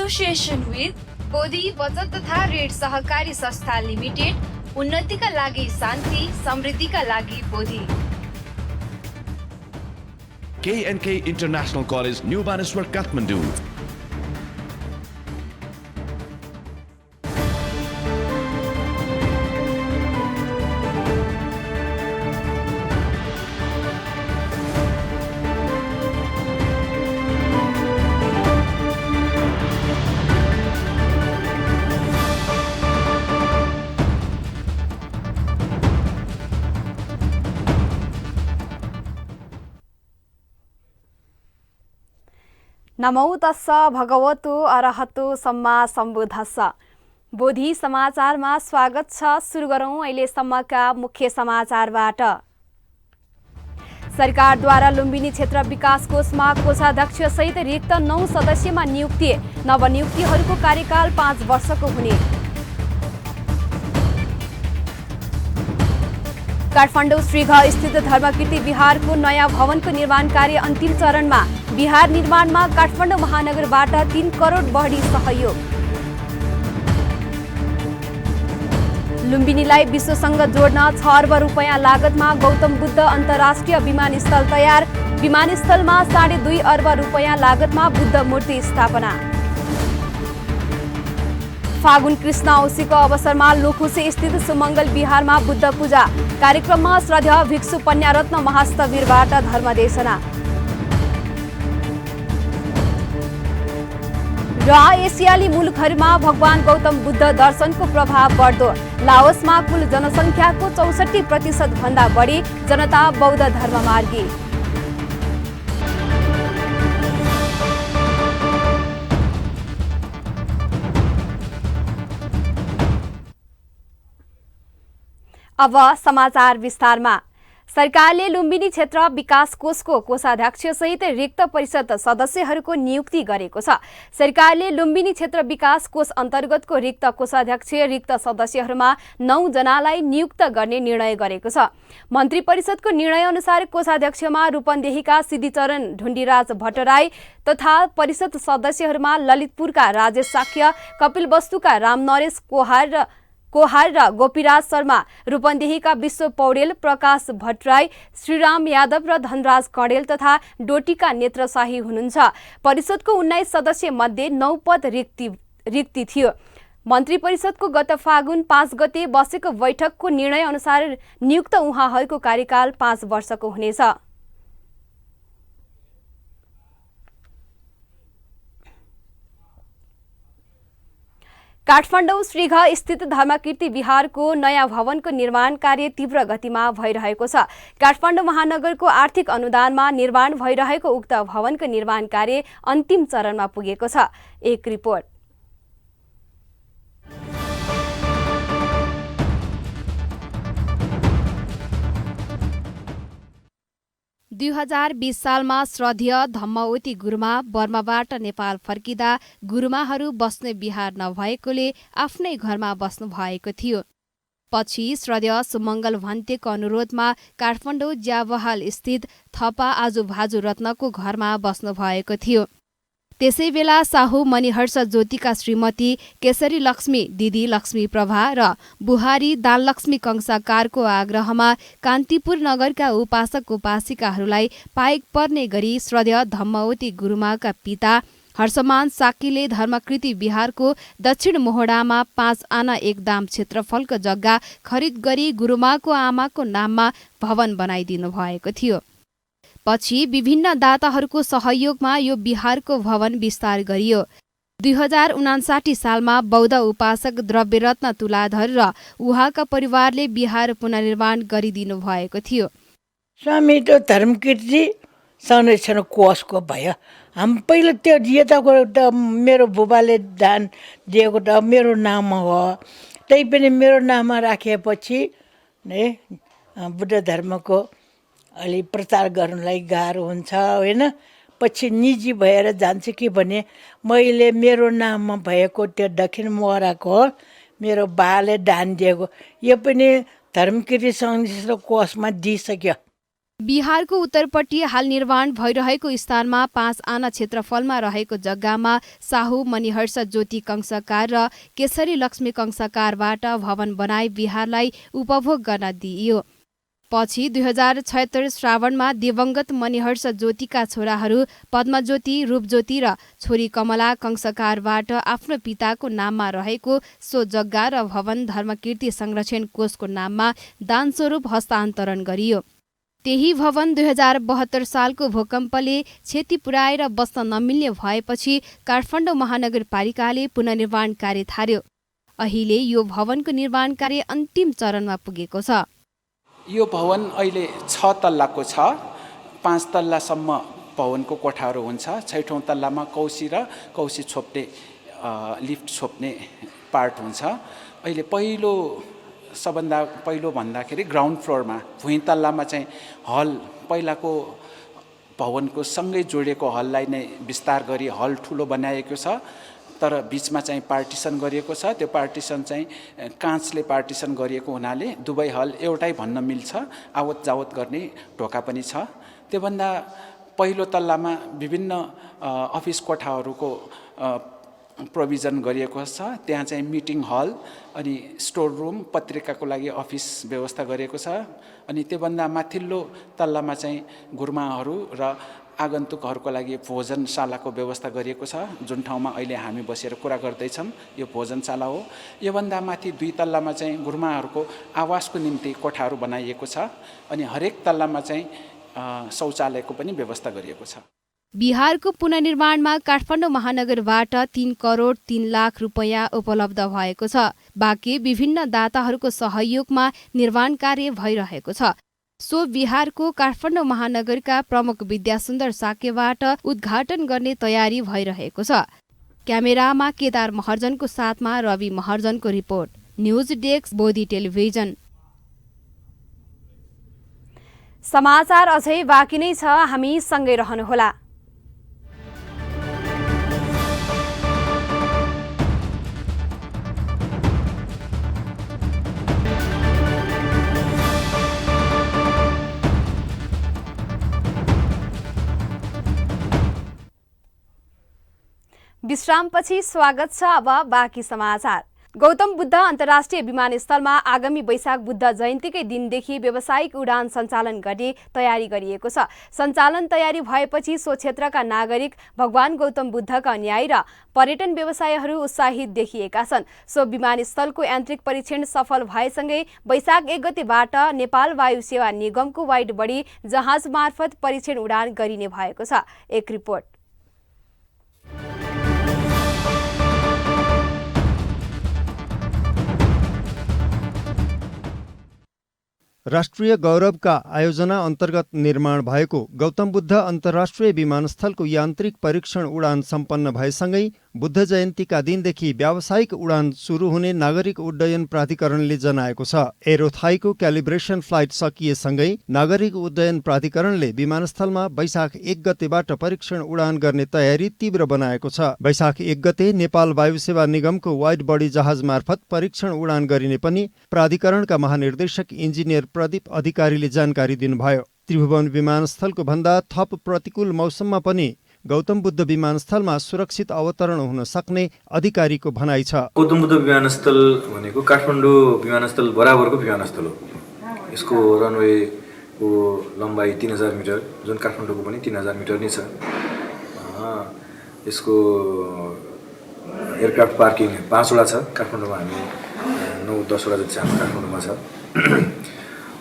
Association with Bodhi बचत तथा ऋण सहकारी संस्था लिमिटेड, उन्नतिका लागि शान्ति, समृद्धिका लागि Bodhi. K&K International College, New Baneswar, Kathmandu. नमो तस्स भगवतो अरहतो सम्मा सम्बुद्धस्स। बोधी समाचारमा स्वागत छ। सुरु गरौँ अहिलेसम्मका मुख्य समाचारबाट। सरकारद्वारा लुम्बिनी क्षेत्र विकास कोषमा कोषाध्यक्ष सहित रिक्त 9 सदस्यमा नियुक्ति। नवनियुक्तिहरूको कार्यकाल 5 वर्षको हुने। काठमाडौँ श्रीघ स्थित धर्मकीर्ति विहारको नयाँ भवनको निर्माण कार्य अन्तिम चरणमा। विहार निर्माणमा काठमाडौँ महानगरबाट 3 करोड बढी सहयोग। लुम्बिनीलाई विश्वसँग जोड्न 6 अर्ब रुपैयाँ लागतमा गौतम बुद्ध अन्तर्राष्ट्रिय विमानस्थल तयार। विमानस्थलमा 2.5 अर्ब रुपैयाँ लागतमा बुद्ध मूर्ति स्थापना। फागुन कृष्ण औँसीको अवसरमा लुखुसे स्थित सुमङ्गल विहारमा बुद्ध पूजा। कार्यक्रममा श्रद्धेय भिक्षु पन्यारत्न महास्तवीरबाट धर्मदेशना। र एसियाली मुलुकहरूमा भगवान गौतम बुद्ध दर्शनको प्रभाव बढ्दो। लाओसमा कुल जनसङ्ख्याको 64% भन्दा बढी जनता बौद्ध धर्ममार्गी। अब समाचार विस्तारमा। सरकारले लुम्बिनी क्षेत्र विकास कोषको कोषाध्यक्ष सहित रिक्त परिषद सदस्यहरूको नियुक्ति गरेको छ। सरकारले लुम्बिनी क्षेत्र विकास कोष अन्तर्गतको रिक्त कोषाध्यक्ष रिक्त सदस्यहरूमा 9 जनालाई नियुक्त गर्ने निर्णय गरेको छ। मन्त्री परिषदको निर्णय अनुसार कोषाध्यक्षमा रूपन्देहीका सिद्धिचरण ढुण्डीराज भट्टराई तथा परिषद सदस्यहरूमा ललितपुरका राजेश साख्य, कपिलवस्तुका रामनरेश कोहार र गोपीराज शर्मा, रूपन्देहीका विश्व पौडेल, प्रकाश भट्टराई, श्रीराम यादव र धनराज कडेल तथा डोटीका नेत्र शाही हुनुहुन्छ। परिषदको 19 सदस्य मध्ये 9 पद रिक्ति थियो। मन्त्री परिषदको गत फागुन 5 गते बसेको बैठकको निर्णय अनुसार नियुक्त उहाँहरूको कार्यकाल 5 वर्षको हुनेछ। काठमाडौँ श्रीघ स्थित धर्मकीर्ति विहारको नयाँ भवनको निर्माण कार्य तीव्र गतिमा भइरहेको छ। काठमाडौँ महानगरको आर्थिक अनुदानमा निर्माण भइरहेको उक्त भवनको निर्माण कार्य अन्तिम चरणमा पुगेको छ। एक रिपोर्ट। 2020 सालमा श्रद्धेय धम्मवती गुरुमा बर्माबाट नेपाल फर्किँदा गुरुमाहरू बस्ने विहार नभएकोले आफ्नै घरमा बस्नु भएको थियो। पछि श्रद्धेय सुमङ्गल भन्तेको अनुरोधमा काठमाडौँ ज्याबहाल स्थित थपा आजुभाजु रत्नको घरमा बस्नु भएको थियो। त्यसै बेला साहु मणिहर्ष ज्योतिका श्रीमती केशरी लक्ष्मी दिदी लक्ष्मी प्रभा र बुहारी दानलक्ष्मी कंसाकारको आग्रहमा कान्तिपुर नगरका उपासक उपासिकाहरूलाई पाइक पर्ने गरी श्रद्धेय धम्मवती गुरुमाका पिता हर्षमान साकीले धर्मकृति विहारको दक्षिण मोहडामा 5 आना 1 दाम क्षेत्रफलको जग्गा खरिद गरी गुरुमाको आमाको नाममा भवन बनाइदिनु भएको थियो। पछि विभिन्न दाताहरूको सहयोगमा यो विहारको भवन विस्तार गरियो। 2059 सालमा बौद्ध उपासक द्रव्यरत्न तुलाधर र उहाँका परिवारले विहार पुनर्निर्माण गरिदिनु भएको थियो। स्वामी त धर्मकीर्ति संरक्षण कोषको भयो। हम पहिला त्यो यताको त मेरो बुबाले दान दिएको त मेरो नाममा हो। त्यही पनि मेरो नाममा राखेपछि नै बुद्ध धर्मको अलि प्रचार गर्नलाई गाह्रो हुन्छ होइन। पछि निजी भएर जान्छ कि भने मैले मेरो नाममा भएको त्यो दक्षिण मोहराको मेरो बाले दान दिएको यो पनि धर्मकृति संरक्षण कोषमा दिइसक्यो। बिहारको उत्तरपट्टि हाल निर्माण भइरहेको स्थानमा 5 आना क्षेत्रफलमा रहेको जग्गामा साहु मणिहर्ष ज्योति कंसकार र केसरी लक्ष्मी कंसकारबाट भवन बनाई बिहारलाई उपभोग गर्न दिइयो। पछि 2076 श्रावणमा दिवंगत मणिहर्ष ज्योतिका छोराहरू पद्मज्योति, रूपज्योति र छोरी कमला कंसकारबाट आफ्नो पिताको नाममा रहेको सो जग्गा र भवन धर्मकीर्ति संरक्षण कोषको नाममा दानस्वरूप हस्तान्तरण गरियो। त्यही भवन 2072 सालको भूकम्पले क्षति पुर्याएर बस्न नमिल्ने भएपछि काठमाडौँ महानगरपालिकाले पुनर्निर्माण कार्य थाल्यो। अहिले यो भवनको निर्माण कार्य अन्तिम चरणमा पुगेको छ। यो भवन अहिले 6 तल्लाको छ। 5 तल्लासम्म भवनको कोठाहरू हुन्छ। 6औं तल्लामा कौशी र कौशी छोप्ने लिफ्ट छोप्ने पार्ट हुन्छ। अहिले सबभन्दा पहिलो भन्दाखेरि ग्राउन्ड फ्लोरमा भुइँ तल्लामा चाहिँ हल, पहिलाको भवनको सँगै जोडिएको हललाई नै विस्तार गरी हल ठुलो बनाएको छ। तर बिचमा चाहिँ पार्टिसन गरिएको छ। त्यो पार्टिसन चाहिँ काँचले पार्टिसन गरिएको हुनाले दुवै हल एउटै भन्न मिल्छ। आवत जावत गर्ने ढोका पनि छ। त्योभन्दा पहिलो तल्लामा विभिन्न अफिस कोठाहरूको प्रोभिजन गरिएको छ। त्यहाँ चाहिँ मिटिङ हल अनि स्टोर रुम, पत्रिकाको लागि अफिस व्यवस्था गरिएको छ। अनि त्योभन्दा माथिल्लो तल्लामा चाहिँ गुरुमाहरू र आगन्तुकहरूको लागि भोजनशालाको व्यवस्था गरिएको छ। जुन ठाउँमा अहिले हामी बसेर कुरा गर्दैछौँ यो भोजनशाला हो। योभन्दा माथि 2 तल्लामा चाहिँ गुरुमाहरूको आवासको निम्ति कोठाहरू बनाइएको छ। अनि हरेक तल्लामा चाहिँ शौचालयको पनि व्यवस्था गरिएको छ। बिहारको पुनर्निर्माणमा काठमाडौँ महानगरबाट 3 करोड 3 लाख रुपैयाँ उपलब्ध भएको छ। बाँकी विभिन्न दाताहरूको सहयोगमा निर्माण कार्य भइरहेको छ। सो बिहारको काठमाडौँ महानगरका प्रमुख विद्यासुन्दर साकेबाट उद्घाटन गर्ने तयारी भइरहेको छ। क्यामेरामा केदार महर्जनको साथमा रवि महर्जनको report. News desk, Bodhi television. समाचार अझै बाँकी नै छ, हामी सँगै रहनुहोला। विश्रामपछि स्वागत छ। अब बाँकी समाचार। गौतम बुद्ध अन्तर्राष्ट्रिय विमानस्थलमा आगामी वैशाख बुद्ध जयन्तीकै दिनदेखि व्यावसायिक उडान सञ्चालन गर्ने तयारी गरिएको छ। सञ्चालन तयारी भएपछि सो क्षेत्रका नागरिक, भगवान गौतम बुद्धका अनुयायी र पर्यटन व्यवसायीहरू उत्साहित देखिएका छन्। सो विमानस्थलको यान्त्रिक परीक्षण सफल भएसँगै वैशाख 1 गतेबाट नेपाल वायु सेवा निगमको वाइड बडी जहाज मार्फत परीक्षण उडान गरिने भएको छ। एक रिपोर्ट। राष्ट्रिय गौरवका आयोजना अन्तर्गत निर्माण भएको गौतम बुद्ध अन्तर्राष्ट्रिय विमानस्थलको यान्त्रिक परीक्षण उडान सम्पन्न भएसँगै बुद्ध जयन्तीका दिनदेखि व्यावसायिक उडान सुरु हुने नागरिक उड्डयन प्राधिकरणले जनाएको छ। एरोथाईको क्यालिब्रेसन फ्लाइट सकिएसँगै नागरिक उड्डयन प्राधिकरणले विमानस्थलमा वैशाख 1 गतेबाट परीक्षण उडान गर्ने तयारी तीव्र बनाएको छ। वैशाख 1 गते नेपाल वायु सेवा निगमको वाइड बडी जहाज मार्फत परीक्षण उडान गरिने पनि प्राधिकरणका महानिर्देशक इन्जिनियर प्रदीप अधिकारीले जानकारी दिनुभयो। त्रिभुवन विमानस्थलको भन्दा थप प्रतिकूल मौसममा पनि गौतम बुद्ध विमानस्थलमा सुरक्षित अवतरण हुन सक्ने अधिकारीको भनाइ छ। गौतम बुद्ध विमानस्थल भनेको काठमाडौँ विमानस्थल बराबरको विमानस्थल हो। यसको रनवेको लम्बाइ 3000 मिटर, जुन काठमाडौँको पनि 3000 मिटर नै छ। यसको एयरक्राफ्ट पार्किङ 5 वटा छ। काठमाडौँमा हामी 9-10 वटा जति हाम्रो काठमाडौँमा छ।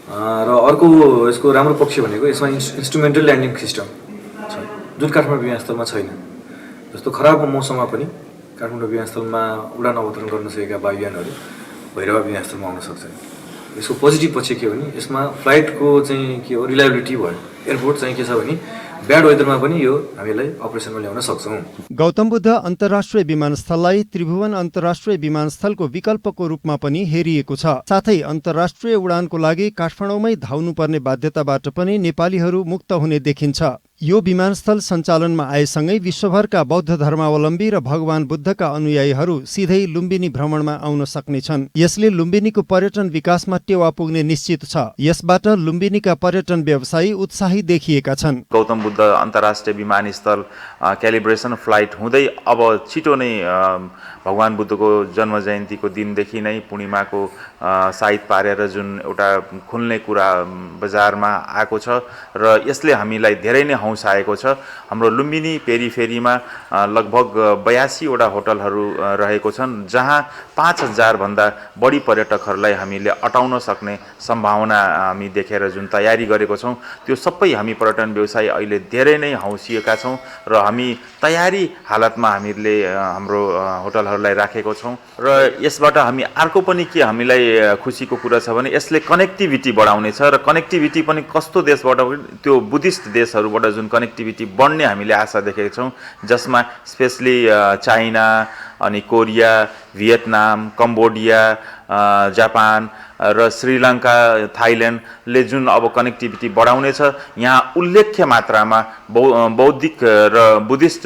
र अर्को यसको राम्रो पक्ष भनेको यसमा इन्स्ट्रुमेन्टल ल्यान्डिङ सिस्टम छ, जुन काठमाडौँ विमानस्थलमा छैन। जस्तो खराब मौसममा पनि काठमाडौँ विमानस्थलमा उडान अवतरण गर्न सकेका वायुयानहरू भैरवा विमानस्थलमा आउन सक्छ। यसको पोजिटिभ पक्ष के हो भने यसमा फ्लाइटको चाहिँ के हो रिलायबिलिटी भयो। एयरपोर्ट चाहिँ के छ भने ब्याड वेदरमा पनि यो हामीलाई अपरेसनमा ल्याउन सक्छौँ। गौतम बुद्ध अन्तर्राष्ट्रिय विमानस्थललाई त्रिभुवन अन्तर्राष्ट्रिय विमानस्थलको विकल्पको रूपमा पनि हेरिएको छ। साथै अन्तर्राष्ट्रिय उडानको लागि काठमाडौँमै धाउनुपर्ने बाध्यताबाट पनि नेपालीहरू मुक्त हुने देखिन्छ। यो विमानस्थल सञ्चालनमा आएसँगै विश्वभरका बौद्ध धर्मावलम्बी र भगवान बुद्धका अनुयायीहरू सिधै लुम्बिनी भ्रमणमा आउन सक्नेछन्। यसले लुम्बिनीको पर्यटन विकासमा टेवा पुग्ने निश्चित छ। यसबाट लुम्बिनीका पर्यटन व्यवसायी उत्साही देखिएका छन्। गौतम बुद्ध अन्तर्राष्ट्रिय विमानस्थल क्यालिब्रेसन फ्लाइट हुँदै अब छिटो नै भगवान बुद्धको जन्म जयन्तीको दिनदेखि नै पूर्णिमाको साइत पारेर जुन एउटा खुल्ने कुरा बजारमा आएको छ र यसले हामीलाई धेरै नै हौसाएको छ। हाम्रो लुम्बिनी पेरिफेरीमा लगभग 82 वटा होटलहरू रहेको छन्, जहाँ 5000 भन्दा बढी पर्यटकहरूलाई हामीले अटाउन सक्ने सम्भावना हामी देखेर जुन तयारी गरेको छौँ, त्यो सबै हामी पर्यटन व्यवसायी अहिले धेरै नै हौसिएका छौँ र हामी तयारी हालतमा हामीले हाम्रो होटलहरूलाई राखेको छौँ। र यसबाट हामी अर्को पनि के हामीलाई खुसीको कुरा छ भने यसले कनेक्टिभिटी बढाउनेछ र कनेक्टिभिटी पनि कस्तो देशबाट, त्यो बुद्धिस्ट देशहरूबाट जुन कनेक्टिभिटी बढ्ने हामीले आशा देखेका छौँ, जसमा स्पेसली चाइना अनि कोरिया, भियतनाम, कम्बोडिया, जापान र श्रीलङ्का, थाइल्यान्डले जुन अब कनेक्टिभिटी बढाउनेछ। यहाँ उल्लेख्य मात्रामा बौद्धिक र बुद्धिस्ट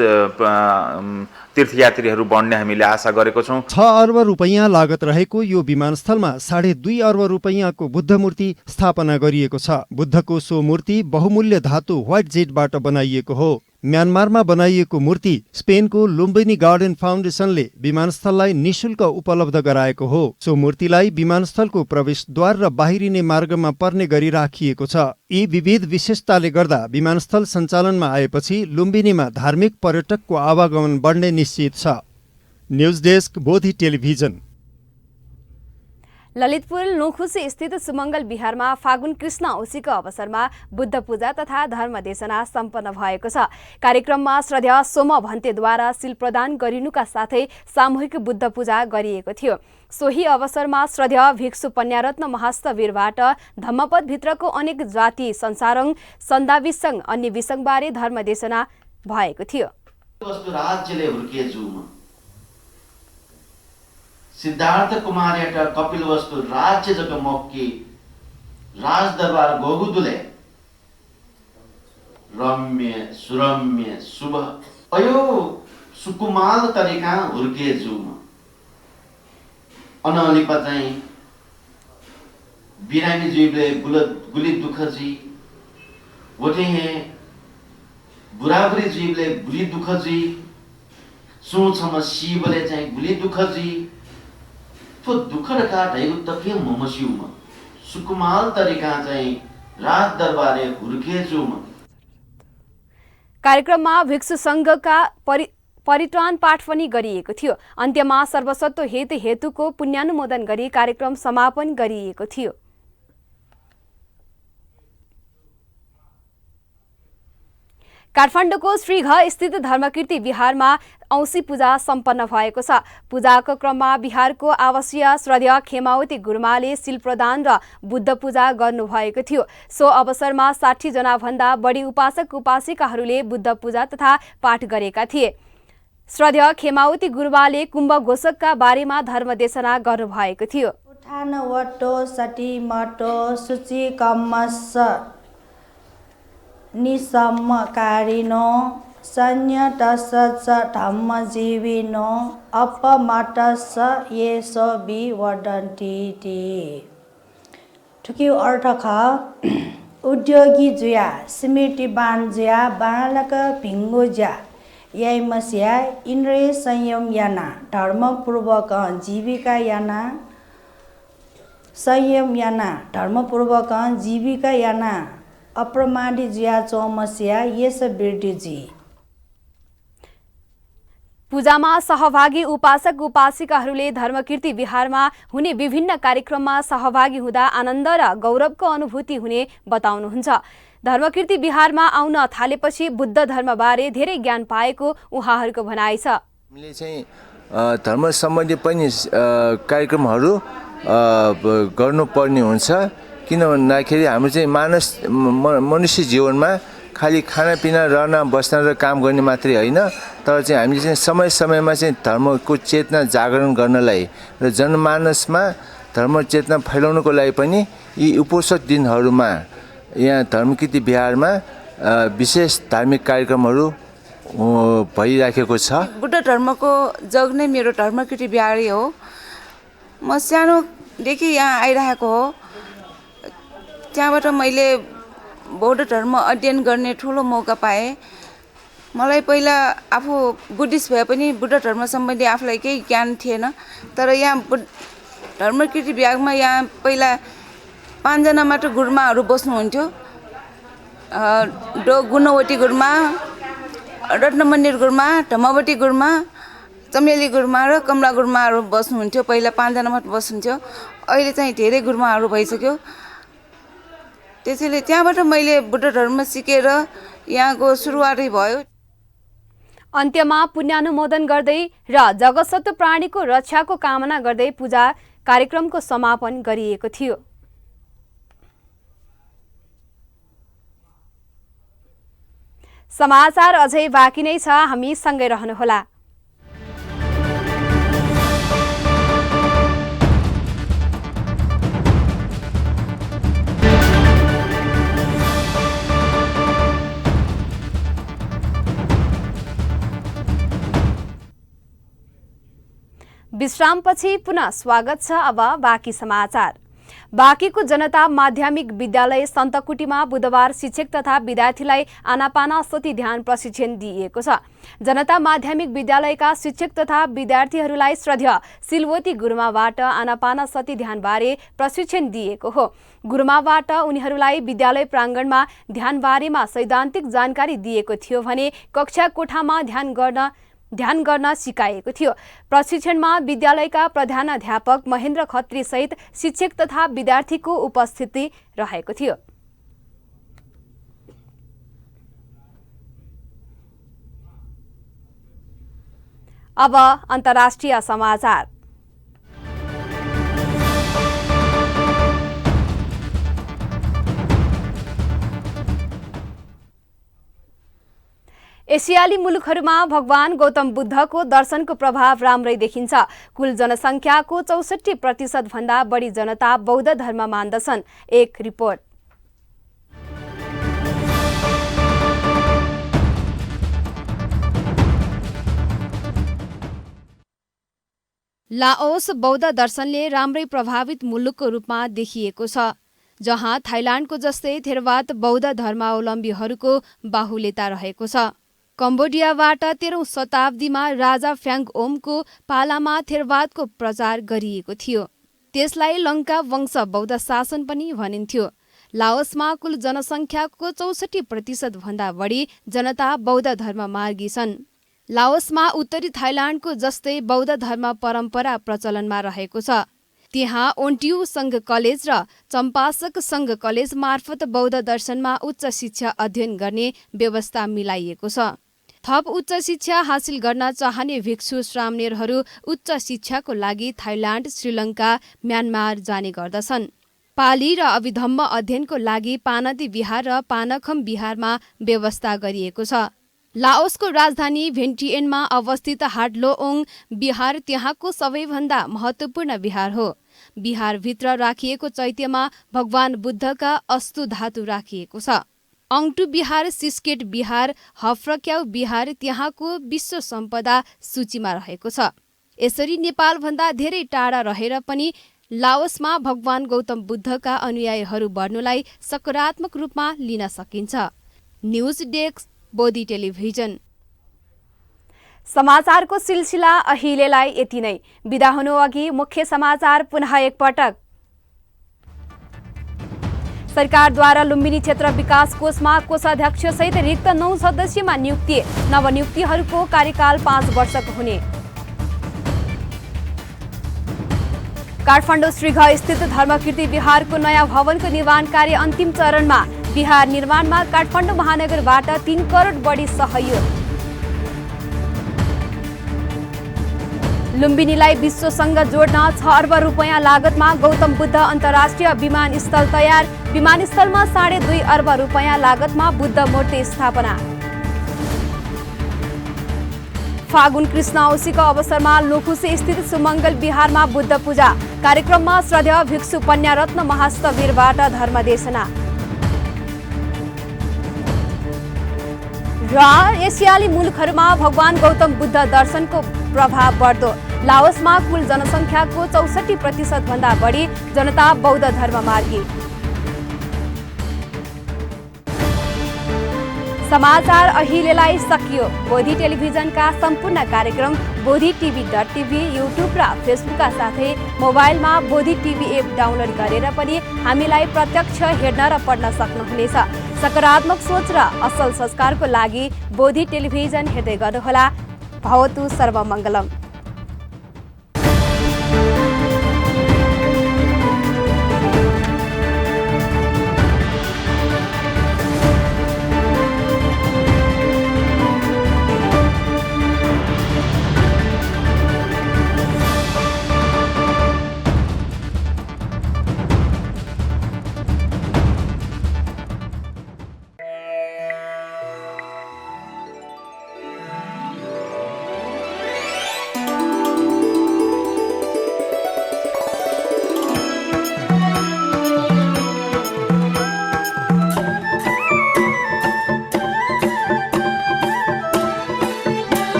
तीर्थयात्रीहरू बढ्ने हामीले आशा गरेको छौँ। 6 अर्ब रुपैयाँ लागत रहेको यो विमानस्थलमा 2.5 अर्ब रुपैयाँको बुद्ध मूर्ति स्थापना गरिएको छ। बुद्धको सो मूर्ति बहुमूल्य धातु व्हाइट जेडबाट बनाइएको हो। म्यानमारमा बनाइएको मूर्ति स्पेनको लुम्बिनी गार्डन फाउन्डेसनले विमानस्थललाई निशुल्क उपलब्ध गराएको हो। सो मूर्तिलाई विमानस्थलको प्रवेशद्वार र बाहिरिने मार्गमा पर्ने गरी राखिएको छ। यी विविध विशेषताले गर्दा विमानस्थल सञ्चालनमा आएपछि लुम्बिनीमा धार्मिक पर्यटकको आवागमन बढ्ने निश्चित छ। News desk, Bodhi television. Lalitpur Naukhusi स्थित सुमङ्गल विहारमा फागुन कृष्ण औँसीको अवसरमा बुद्ध पूजा तथा धर्मदेशना सम्पन्न भएको छ। कार्यक्रममा श्रद्धेय सोम भन्तेद्वारा सिल प्रदान गरिनुका साथै सामूहिक बुद्ध पूजा गरिएको थियो। सोही अवसरमा श्रद्धेय भिक्षु पन्यारत्न महास्तवीरबाट धम्मपदभित्रको अनेक जाति संसारङ सन्दाविसङ अन्य विसङबारे धर्मदेशना भएको थियो। सिद्धार्थ कुमार एटा कपिल वस्तु राज्य जग मोक्की राज दरबार गोगुदुले रम्य सुरम्य शुभ अयो सुकुमाल तरिका हुर्के जुम अनलिपा चाहिँ बिरामी जीवले गुली दुखजी वटे हे बुराबुरी जीवले गुली दुखजी सोचमा शिवले चाहिँ गुली दुखजी तो दुखडका ढैगु तके ममसिउमा सुकुमाल तरिका चाहिँ राज दरबारे हुर्केजुम। कार्यक्रममा भिक्षु संघका परित्राण पाठ पनि गरिएको थियो। अन्त्यमा सर्वसत्व हेतुको पुण्यानुमोदन गरी कार्यक्रम समापन गरिएको थियो। काठमाडौँको श्रीघ स्थित धर्मकीर्ति विहारमा औँसी पूजा सम्पन्न भएको छ। पूजाको क्रममा विहारको आवासीय श्रद्धेय खेमावती गुरुमाले सिल प्रदान र बुद्ध पूजा गर्नुभएको थियो। सो अवसरमा 60 जना भन्दा बढी उपासक उपासिकाहरूले बुद्ध पूजा तथा पाठ गरेका थिए। श्रद्धेय खेमावती गुरुमाले कुम्भ घोषकका बारेमा धर्मदेशना गर्नुभएको थियो। उठान वटो सटी मटो सुचि कम्मस निसम्मकारिनो संयतस धम्म जीविनो अपमटस येसो विवदन्ति। ठुक्यु अर्थ ख उद्योगी जुया स्मृति बान जुया बालक भिङ्गो ज्या यही मस्या इन्द्रिय संयम याना धर्मपूर्वक जीविका याना संयम याना धर्मपूर्वक जीविका याना अप्रमादी जिया चौमस्या यस बिर्दीजी। पूजामा सहभागी उपासक उपासिकाहरूले धर्मकीर्ति विहारमा हुने विभिन्न कार्यक्रममा सहभागी हुँदा आनन्द र गौरवको अनुभूति हुने बताउनुहुन्छ। धर्मकीर्ति विहारमा आउन थालेपछि बुद्ध धर्मबारे धेरै ज्ञान पाएको उहाँहरूको भनाइ छ। हामीले चाहिँ धर्म सम्बन्धी पनि कार्यक्रमहरू गर्नुपर्ने हुन्छ, किन भन्दाखेरि हाम्रो चाहिँ मनुष्य जीवनमा खालि खानापिना रहन बस्न र काम गर्ने मात्रै होइन, तर चाहिँ हामीले चाहिँ समय समयमा चाहिँ धर्मको चेतना जागरण गर्नलाई र जनमानसमा धर्म चेतना फैलाउनको लागि पनि यी उपोषक दिनहरूमा यहाँ धर्मकीर्ति विहारमा विशेष धार्मिक कार्यक्रमहरू भइराखेको छ। बुद्ध धर्मको जग नै मेरो धर्मकृति बिहारी हो। म सानोदेखि यहाँ आइरहेको हो। त्यहाँबाट मैले बौद्ध धर्म अध्ययन गर्ने ठुलो मौका पाएँ। मलाई पहिला आफू बुद्धिस्ट भए पनि बुद्ध धर्म सम्बन्धी आफूलाई केही ज्ञान थिएन। तर यहाँ धर्मकृति विभागमा यहाँ पहिला 5 जना मात्र गुरुमाहरू बस्नुहुन्थ्यो। गुणवती गुरुमा, रत्नमन्दिर गुरुमा, धम्मवती गुरुमा, चमेली गुरुमा र कमला गुरुमाहरू बस्नुहुन्थ्यो। पहिला 5 जना मात्र बस्नुहुन्थ्यो। अहिले चाहिँ धेरै गुरुमाहरू भइसक्यो। त्यसैले त्यहाँबाट मैले बुद्ध धर्म सिकेर यहाँको सुरुवातै भयो। अन्त्यमा पुण्यानुमोदन गर्दै र जगतसत्व प्राणीको रक्षाको कामना गर्दै पूजा कार्यक्रमको समापन गरिएको थियो। समाचार अझै बाँकी नै छ, हामी सँगै रहनुहोला। विश्रामपछि पुनः स्वागत छ। अब बाँकी समाचार। बाँकीको जनता माध्यमिक विद्यालय सन्तकुटीमा बुधबार शिक्षक तथा विद्यार्थीलाई आनापानासती ध्यान प्रशिक्षण दिइएको छ। जनता माध्यमिक विद्यालयका शिक्षक तथा विद्यार्थीहरूलाई श्रद्धेय सिलवती गुरुमाबाट आनापानासती ध्यानबारे प्रशिक्षण दिएको हो। गुरुमाबाट उनीहरूलाई विद्यालय प्राङ्गणमा ध्यानबारेमा सैद्धान्तिक जानकारी दिएको थियो भने कक्षा कोठामा ध्यान गर्न सिकाएको थियो। प्रशिक्षणमा विद्यालयका प्रधानाध्यापक महेन्द्र खत्री सहित शिक्षक तथा विद्यार्थीको उपस्थिति रहेको थियो। अब अन्तर्राष्ट्रिय समाचार। एसियाली मुलुकहरूमा भगवान गौतम बुद्धको दर्शनको प्रभाव राम्रै देखिन्छ। कुल जनसङ्ख्याको 64% भन्दा बढी जनता बौद्ध धर्म मान्दछन्। एक रिपोर्ट। लाओस बौद्ध दर्शनले राम्रै प्रभावित मुलुकको रूपमा देखिएको छ, जहाँ थाइल्याण्डको जस्तै थेरवाद बौद्ध धर्मावलम्बीहरूको बाहुल्यता रहेको छ। कम्बोडियाबाट 13औं शताब्दीमा राजा फ्याङ्गओमको पालामा थेरवादको प्रचार गरिएको थियो। त्यसलाई लङ्का वंश बौद्ध शासन पनि भनिन्थ्यो। लाओसमा कुल जनसङ्ख्याको 64% भन्दा बढी जनता बौद्ध धर्म मार्गी छन्। लाओसमा उत्तरी थाइल्याण्डको जस्तै बौद्ध धर्म परम्परा प्रचलनमा रहेको छ। त्यहाँ ओन्टियु सङ्घ कलेज र चम्पासक सङ्घ कलेज मार्फत बौद्ध दर्शनमा उच्च शिक्षा अध्ययन गर्ने व्यवस्था मिलाइएको छ। थप उच्च शिक्षा हासिल गर्न चाहने भिक्षु श्रामणेरहरू उच्च शिक्षाको लागि थाइल्याण्ड, श्रीलङ्का, म्यानमार जाने गर्दछन्। पाली र अभिधम्म अध्ययनको लागि पानदी बिहार र पानखम बिहारमा व्यवस्था गरिएको छ। लाओसको राजधानी भेन्टिएनमा अवस्थित हाटलोओङ बिहार त्यहाँको सबैभन्दा महत्त्वपूर्ण बिहार हो। बिहारभित्र राखिएको चैत्यमा भगवान बुद्धका अस्तु धातु राखिएको छ। अङ्टु बिहार, सिस्केट बिहार, हफ्रक्याउ बिहार त्यहाँको विश्व सम्पदा सूचीमा रहेको छ। यसरी नेपालभन्दा धेरै टाढा रहेर पनि लाओसमा भगवान गौतम बुद्धका अनुयायीहरू बढ्नुलाई सकारात्मक रूपमा लिन सकिन्छ। News desk, Bodhi television. समाचारको सिलसिला अहिलेलाई यति नै। बिदा हुनु अघि मुख्य समाचार पुनः एकपटक। सरकारद्वारा लुम्बिनी क्षेत्र विकास कोषमा कोषाध्यक्ष सहित रिक्त 9 सदस्यमा नियुक्ति। नवनियुक्तिहरूको कार्यकाल 5 वर्षको हुने। काठमाडौँ श्रीघ स्थित धर्मकीर्ति विहारको नयाँ भवनको निर्माण कार्य अन्तिम चरणमा। विहार निर्माणमा काठमाडौँ महानगरबाट 3 करोड बढी सहयोग। लुम्बिनीलाई विश्वसँग जोड्न 6 अर्ब रुपैयाँ लागतमा गौतम बुद्ध अन्तर्राष्ट्रिय विमानस्थल तयार। विमानस्थलमा 2.5 अर्ब रुपैयाँ लागतमा बुद्ध मूर्ति स्थापना। फागुन कृष्ण औँसीको अवसरमा लोखुसे स्थित सुमङ्गल बिहारमा बुद्ध पूजा। कार्यक्रममा श्रद्धेय भिक्षु पन्यारत्न महास्तवीरबाट धर्मदेशना। र एसियाली मुलुकहरूमा भगवान गौतम बुद्ध दर्शनको प्रभाव बढ्दो। लाओसमा कुल जनसङ्ख्याको 64% भन्दा बढी जनता बौद्ध धर्ममार्गी। समाचार अहिलेलाई सकियो। बोधी टेलिभिजनका सम्पूर्ण कार्यक्रम bodhitv.tv, युट्युब र फेसबुकका साथै मोबाइलमा बोधी टिभी एप डाउनलोड गरेर पनि हामीलाई प्रत्यक्ष हेर्न र पढ्न सक्नुहुनेछ। सकारात्मक सोच र असल संस्कारको लागि बोधी टेलिभिजन हेर्दै गर्नुहोला। भवतु सर्वमङ्गलम।